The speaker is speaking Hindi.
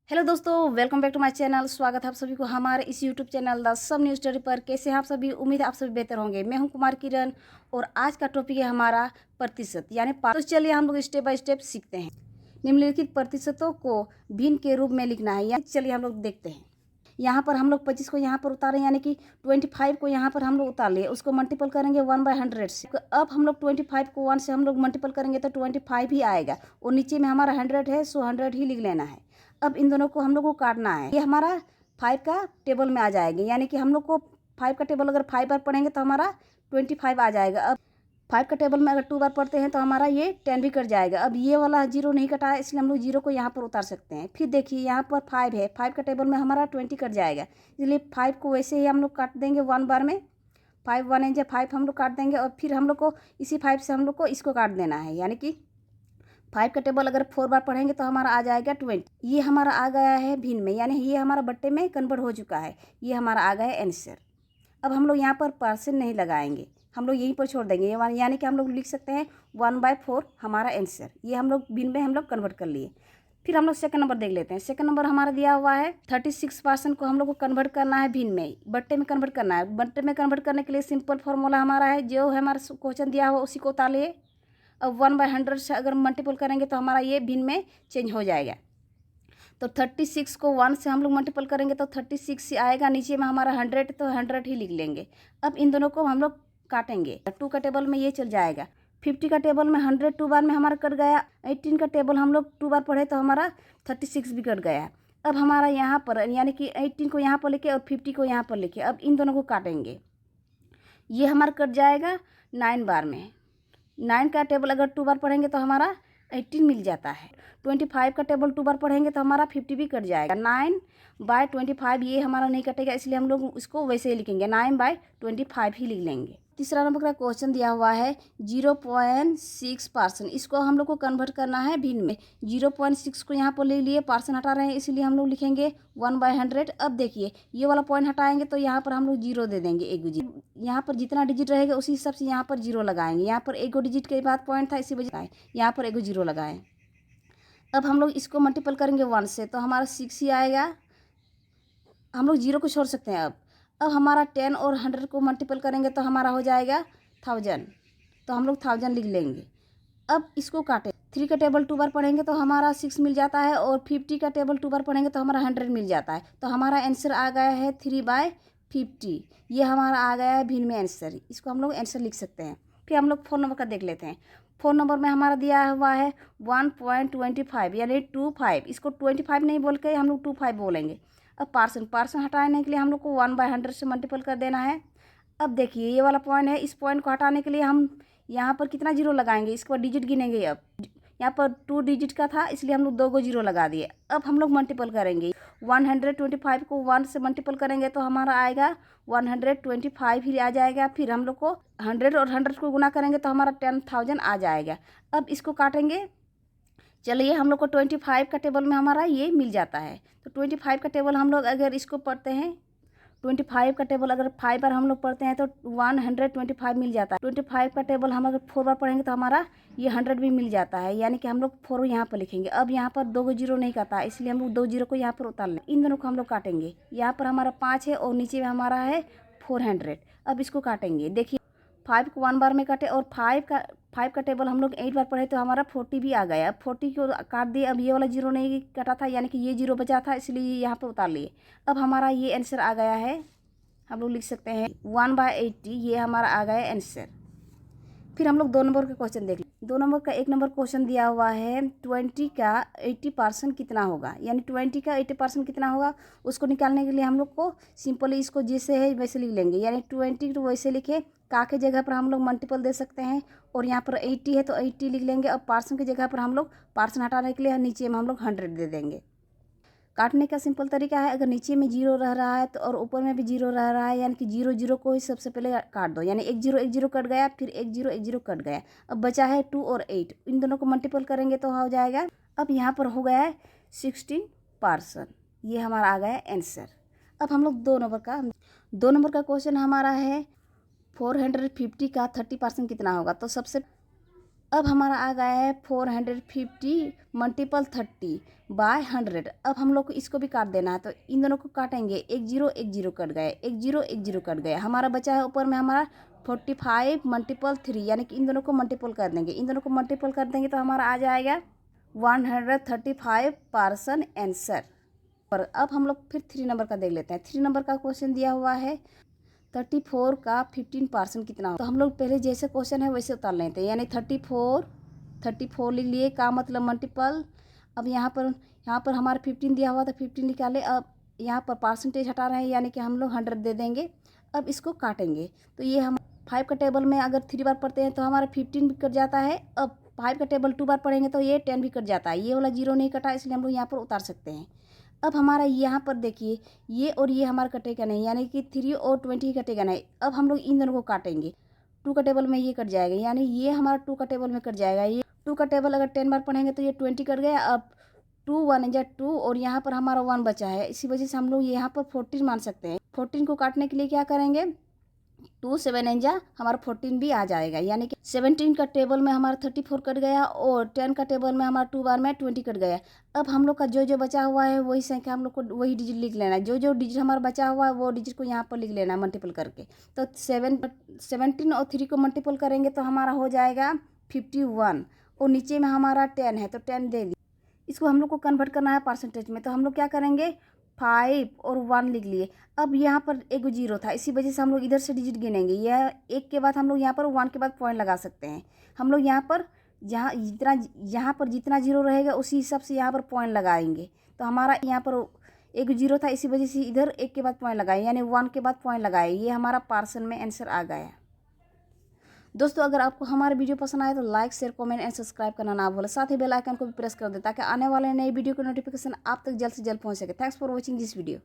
हेलो दोस्तों, welcome back to my channel. स्वागत है आप सभी को हमारे इस YouTube channel the some news story पर। कैसे हैं आप सभी? उम्मीद है आप सभी बेहतर होंगे। मैं हूं कुमार किरण और आज का टॉपिक है हमारा प्रतिशत यानी तो चलिए हम लोग स्टेप बाय स्टेप सीखते हैं। निम्नलिखित प्रतिशतों को भिन्न के रूप में लिखना है, यानी चलिए हम लोग देखते हैं। यहाँ पर हम लोग 25 को यहाँ पर उतारें, यानी कि 25 को यहाँ पर हम लोग उतार लिए, उसको मल्टीपल करेंगे 1/100 से। अब हम लोग 25 को 1 से हम लोग मल्टीपल करेंगे तो 25 ही आएगा और नीचे में हमारा 100 है, सो 100 ही लिख लेना है। अब इन दोनों को हम लोग को काटना है। ये हमारा 5 का टेबल में आ जाएंगे, यानी कि हम लोग को 5 का टेबल अगर 5 बार पढ़ेंगे तो हमारा 25 आ जाएगा। अब 5 का टेबल में अगर 2 बार पढ़ते हैं तो हमारा ये 10 भी कट जाएगा। अब ये वाला जीरो नहीं कटा है, इसलिए हम लोग जीरो को यहाँ पर उतार सकते हैं। फिर देखिए यहाँ पर 5 है, 5 का टेबल में हमारा 20 कट जाएगा, इसलिए 5 को वैसे ही हम लोग काट देंगे 1 बार में। 5 1 इंच 5 हम लोग काट देंगे और फिर हम लोग को इसी 5 से हम लोग को इसको काट देना है, यानी कि 5 का टेबल अगर 4 बार पढ़ेंगे तो हमारा आ जाएगा 20। ये हमारा आ गया है भिन्न में, यानी ये हमारा बट्टे में कन्वर्ट हो चुका है। ये हमारा आ गया है आंसर। अब हम लोग यहाँ पर परसेंट नहीं लगाएंगे, हम लोग यहीं पर छोड़ देंगे, यानी कि हम लोग लिख सकते हैं 1/4 हमारा आंसर। ये हम लोग भिन्न में हम लोग कन्वर्ट कर लिए। फिर हम लोग सेकंड नंबर देख लेते हैं। सेकंड नंबर हमारा दिया हुआ है 36% को हम लोग को कन्वर्ट करना है भिन्न में, बट्टे में कन्वर्ट करना है। बट्टे में कन्वर्ट करने के लिए सिंपल फॉर्मूला हमारा है, जो है हमारा क्वेश्चन दिया हुआ उसी को उतार लिए। अब 1/100 से अगर मल्टीपल करेंगे तो हमारा ये भिन्न में चेंज हो जाएगा। तो 36 को 1 से हम लोग मल्टीपल करेंगे तो 36 से आएगा, नीचे में हमारा 100 तो 100 ही लिख लेंगे। अब इन दोनों को हम लोग काटेंगे। 2 का टेबल में ये चल जाएगा। 50 का टेबल में 100 2 बार में हमारा कट गया। 18 का टेबल हम लोग 2 बार पढ़े तो हमारा 36 भी कट गया। अब हमारा यहाँ पर यानी कि 18 को यहाँ पर लिखे और 50 को यहाँ पर लिखे। अब इन दोनों को काटेंगे, ये हमारा कट जाएगा 9 बार में। 9 का टेबल अगर 2 बार पढ़ेंगे तो हमारा 18 मिल जाता है। 25 का टेबल 2 बार पढ़ेंगे तो हमारा 50 भी कट जाएगा। 9/25 ये हमारा नहीं कटेगा, इसलिए हम लोग इसको वैसे ही लिखेंगे, 9/25 ही लिख लेंगे। तीसरा नंबर का क्वेश्चन दिया हुआ है 0.6%, इसको हम लोग को कन्वर्ट करना है भिन्न में। 0.6 को यहाँ पर ले लिए, परसेंट हटा रहे हैं इसलिए हम लोग लिखेंगे 1/100। अब देखिए ये वाला पॉइंट हटाएंगे तो यहाँ पर हम लोग जीरो दे देंगे, एक डिजिट। यहाँ पर जितना डिजिट रहेगा उसी हिसाब से यहाँ पर जीरो लगाएंगे। यहाँ पर एक डिजिट के बाद पॉइंट था, इसी वजह यहाँ पर एक जीरो लगाएं। अब हम लोग इसको मल्टीपल करेंगे 1 से तो हमारा 6 ही आएगा। हम लोग जीरो को छोड़ सकते हैं। अब हमारा 10 और 100 को मल्टीपल करेंगे तो हमारा हो जाएगा 1000, तो हम लोग 1000 लिख लेंगे। अब इसको काटें। 3 का टेबल 2 बार पढ़ेंगे तो हमारा 6 मिल जाता है और 50 का टेबल 2 बार पढ़ेंगे तो हमारा 100 मिल जाता है। तो हमारा आंसर आ गया है 3/50। ये हमारा आ गया है भिन्न में आंसर, इसको हम लोग आंसर लिख सकते हैं। फिर हम लोग 4 नंबर का देख लेते हैं। 4 नंबर में हमारा दिया हुआ है 1.25 यानी 25। इसको 25 नहीं बोल के हम लोग 25 बोलेंगे। अब पार्सन हटाने के लिए हम लोग को 1/100 से मल्टीपल कर देना है। अब देखिए ये वाला पॉइंट है, इस पॉइंट को हटाने के लिए हम यहाँ पर कितना जीरो लगाएंगे, इसके बाद डिजिट गिनेंगे। अब यहाँ पर 2 डिजिट का था इसलिए हम लोग 2 को जीरो लगा दिए। अब हम लोग मल्टीपल करेंगे। 125 को 1 से मल्टीपल करेंगे तो हमारा आएगा 125 ही आ जाएगा। फिर हम लोग को 100 और 100 को गुना करेंगे तो हमारा 10,000 आ जाएगा। अब इसको काटेंगे। चलिए हम लोग को 25 का टेबल में हमारा ये मिल जाता है। तो 25 का टेबल हम लोग अगर इसको पढ़ते हैं, 25 का टेबल अगर 5 बार हम लोग पढ़ते हैं तो 125 मिल जाता है। 25 का टेबल हम अगर 4 बार पढ़ेंगे तो हमारा ये 100 भी मिल जाता है, यानी कि हम लोग 4 यहाँ पर लिखेंगे। अब यहाँ पर 2 जीरो नहीं करता है, इसलिए हम लोग 2 जीरो को यहाँ पर उतार लें। इन दोनों को हम लोग काटेंगे। यहाँ पर हमारा 5 है और नीचे में हमारा है 400। अब इसको काटेंगे। देखिए 5 को 1 बार में काटे और 5 का टेबल हम लोग 8 बार पढ़े तो हमारा 40 भी आ गया। अब 40 को काट दिए। अब ये वाला जीरो नहीं कटा था, यानी कि ये जीरो बचा था, इसलिए ये यहाँ पर उतार लिए। अब हमारा ये आंसर आ गया है, हम लोग लिख सकते हैं 1/80। ये हमारा आ गया आंसर। फिर हम लोग 2 नंबर का क्वेश्चन देख लें। 2 नंबर का 1 नंबर क्वेश्चन दिया हुआ है 20 का 80% कितना होगा, यानी 20 का 80% कितना होगा, उसको निकालने के लिए हम लोग को सिंपली इसको जैसे है वैसे लिख लेंगे। यानी 20 तो वैसे लिखे, का के जगह पर हम लोग मल्टीपल दे सकते हैं और यहाँ पर 80 है तो 80 लिख लेंगे। अब परसेंट की जगह पर हम लोग परसेंट हटाने के लिए नीचे में हम लोग 100 दे देंगे। काटने का सिंपल तरीका है, अगर नीचे में जीरो रह रहा है तो और ऊपर में भी जीरो रह रहा है, यानी कि जीरो जीरो को ही सबसे पहले काट दो। यानी एक जीरो कट गया, फिर एक जीरो कट गया। अब बचा है 2 और 8, इन दोनों को मल्टीपल करेंगे तो हो जाएगा। अब यहाँ पर हो गया है 16%। ये हमारा आ गया आंसर। अब हम लोग 2 नंबर का क्वेश्चन हमारा है 450 का 30% कितना होगा। तो अब हमारा आ गया है 450 मल्टीपल 30 बाय 100। अब हम लोग को इसको भी काट देना है, तो इन दोनों को काटेंगे। एक जीरो कट गए, एक जीरो कट गया। हमारा बचा है ऊपर में हमारा 45 मल्टीपल 3, यानी कि इन दोनों को मल्टीपल कर देंगे। इन दोनों को मल्टीपल कर देंगे तो हमारा आ जाएगा 135 पर्सन आंसर। और अब हम लोग फिर 3 नंबर का देख लेते हैं। 3 नंबर का क्वेश्चन दिया हुआ है 34 का 15% कितना हो। तो हम लोग पहले जैसे क्वेश्चन है वैसे उतार लेते हैं, यानी 34 लिख लिए, का मतलब मल्टीपल। अब यहाँ पर हमारा 15 दिया हुआ था, 15 निकाले। अब यहाँ पर परसेंटेज हटा रहे हैं, यानी कि हम लोग 100 दे देंगे। अब इसको काटेंगे तो ये हम 5 का टेबल में अगर 3 बार पढ़ते हैं तो हमारा 15 भी कट जाता है। अब 5 का टेबल 2 बार पढ़ेंगे तो ये 10 भी कट जाता है। ये वाला जीरो नहीं कटा, इसलिए हम लोग यहाँ पर उतार सकते हैं। अब हमारा यहाँ पर देखिए, ये और ये हमारा कटेगा नहीं, यानी कि 3 और 20 कटेगा नहीं। अब हम लोग इन दोनों को काटेंगे। 2 का टेबल में ये कट जाएगा, यानी ये हमारा 2 का टेबल में कट जाएगा। ये 2 का टेबल अगर 10 बार पढ़ेंगे तो ये 20 कट गया। अब 2 1 जा 2 और यहाँ पर हमारा 1 बचा है, इसी वजह से हम लोग यहाँ पर 14 मान सकते हैं। 14 को काटने के लिए क्या करेंगे, 2 7 जा हमारा 14 भी आ जाएगा, यानी कि 17 का टेबल में हमारा 34 कट गया और 10 का टेबल में हमारा 2 बार में 20 कट गया। अब हम लोग का जो बचा हुआ है वही संख्या हम लोग को वही डिजिट लिख लेना है। जो डिजिट हमारा बचा हुआ है वो डिजिट को यहाँ पर लिख लेना है मल्टीपल करके। तो 17 और 3 को मल्टीपल करेंगे तो हमारा हो जाएगा 51 और नीचे में हमारा 10 है तो 10 दे दी। इसको हम लोग को कन्वर्ट करना है परसेंटेज में, तो हम लोग क्या करेंगे 5 और 1 लिख लिए। अब यहाँ पर एक जीरो था, इसी वजह से हम लोग इधर से डिजिट गिनेंगे। यह एक के बाद हम लोग यहाँ पर 1 के बाद पॉइंट लगा सकते हैं। हम लोग यहाँ पर यहाँ पर जितना जीरो रहेगा उसी हिसाब से यहाँ पर पॉइंट लगाएंगे। तो हमारा यहाँ पर एक जीरो था, इसी वजह से इधर एक के बाद पॉइंट लगाए, यानी 1 के बाद पॉइंट लगाए। ये हमारा पार्सन में आंसर आ गया। दोस्तों अगर आपको हमारा वीडियो पसंद आए तो like share comment and subscribe करना ना भूलें। साथ ही बेल आइकन को भी प्रेस कर दें ताकि आने वाले नए वीडियो की नोटिफिकेशन आप तक जल्द से जल्द पहुंच सके। Thanks for watching this video.